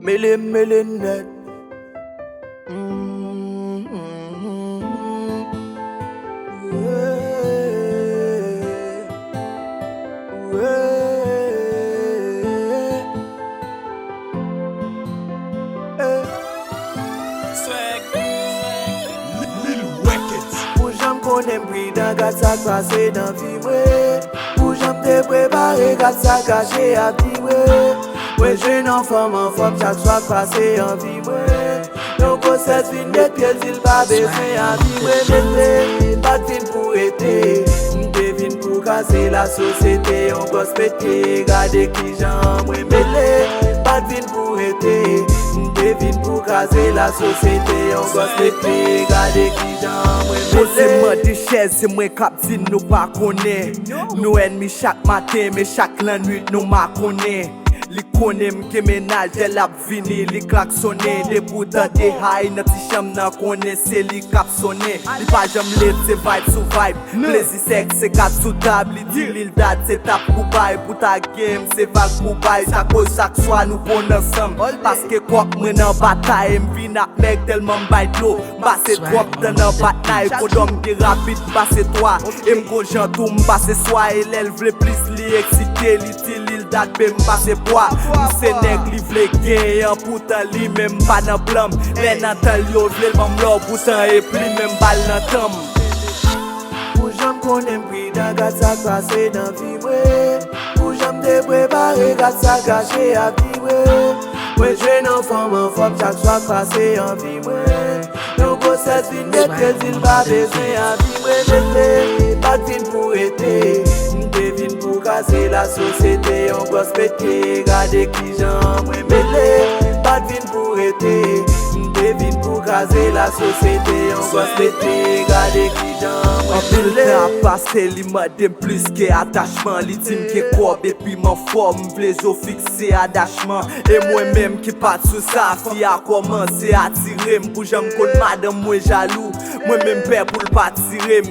Mele net. Pour j'aime qu'on aime pris dans gâte ça passé dans vie pour j'aime te préparer gâte ça caché à vivre. Ouais jeune enfant chaque soir passé en vie donc on s'est une des pieds il pas besoin à vivre. Pas de fin pour été devine pour casser la société on gosse péter garder qui j'en mêlé. Pas de fin pour été devine pour casser la société on gosse péter garder qui j'en mêlé. C'est moi des chaises, c'est moi qui nous pas connaît. Nous ennemis chaque matin, mais chaque la nuit nous ma connaît. Li konem ke menaj de lap vini, li klaksone. De bouta de high, nan ti cham nan kone se li kap sonne. Li pa jam let se vibe sou vibe, plezi seks se kat sou tab. Li di lil dat se tap pou bay, bouta game se vag pou bay. Sa koz sak swa nou bon ansam, paske kwak mwen nan batay. Mvi nak mek telman bay dlo, mbase drop dan nan batnay. Kodom ge rapid mbase toa, mgo jantou mbase swa. E lel vle plis li eksite, li ti lil dat be mbase boa. Mse neg li vle gen, yon poutan li men pa nan blam. Men nan tal yo vle l'mam lor poutan e pli men bal nan tam. Pour j'aime qu'on aime pris dans gâte ça passé dans vie pour j'aime te préparer gâte ça caché à vivre. Ouais jeune enfant chaque soir passé en vie donc on s'est une des pieds il pas besoin à vivre. Pas de fin pour été devine pour casser la société on gosse péter garder qui j'en mêlé. Pas de fin pour été devine pour casser la société on gosse péter garder qui j'en mêlé. Passé li madem plus que attachement. Li tim ke kob et puis m'en forme vle zo fixé attachement. Et moi-même qui pas sous ça fi a commencé à tirer. Pour j'aime kon madame moi jaloux, moi-même père pour le pas tirer.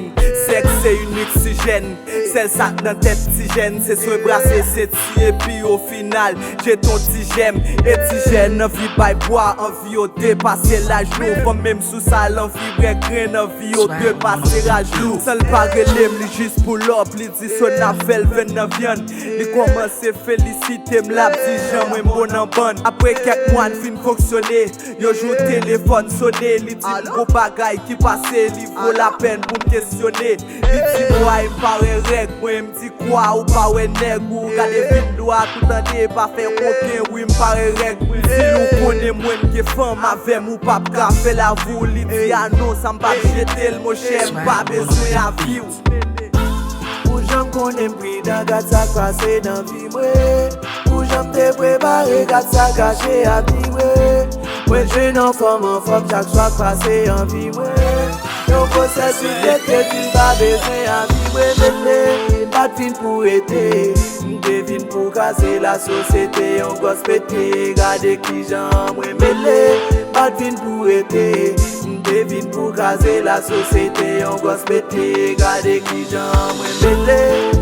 Sexe c'est une oxygène, celle sac dans tête si gêne. C'est soit brasser c'est ti et puis au final j'ai ton ti j'aime. Et ti gêne envie bay bois, envie au dépasser l'âge lourd. Comme même sous ça l'envie vrai grain, envie au dépasser l'âge lourd. Seul pas relève li juste pour l'op, li di son afel ven nan viande. Li commence féliciter m'la di jan mwen bon en bonne. Après quelques mois fin fonctionner, yo jou téléphone sonné. Li di gros bagay qui passe, li vaut la peine pour me questionner. Li di moi il paraît règle, moi il me dit quoi ou pas ouais nèg ou gade vin doit tout en de pas faire aucun oui me paraît règle. Si nous connaît moi qui femme avec ou pas ka fait la vous li di ah non ça m'pa jeter le mon cher pas besoin à vivre. Pour j'aime qu'on aime pris dans gâte ça passé dans vie pour j'aime te préparer gâte ça caché à vivre. Ouais jeune enfant chaque soir passé en vie donc on s'est une des pieds il pas besoin à vivre. Pas de fin pour été devine pour casser la société on gosse péter garder qui j'en mêlé. Pas de fin pour été devine pour casser la société on gosse péter garder qui j'en mêlé.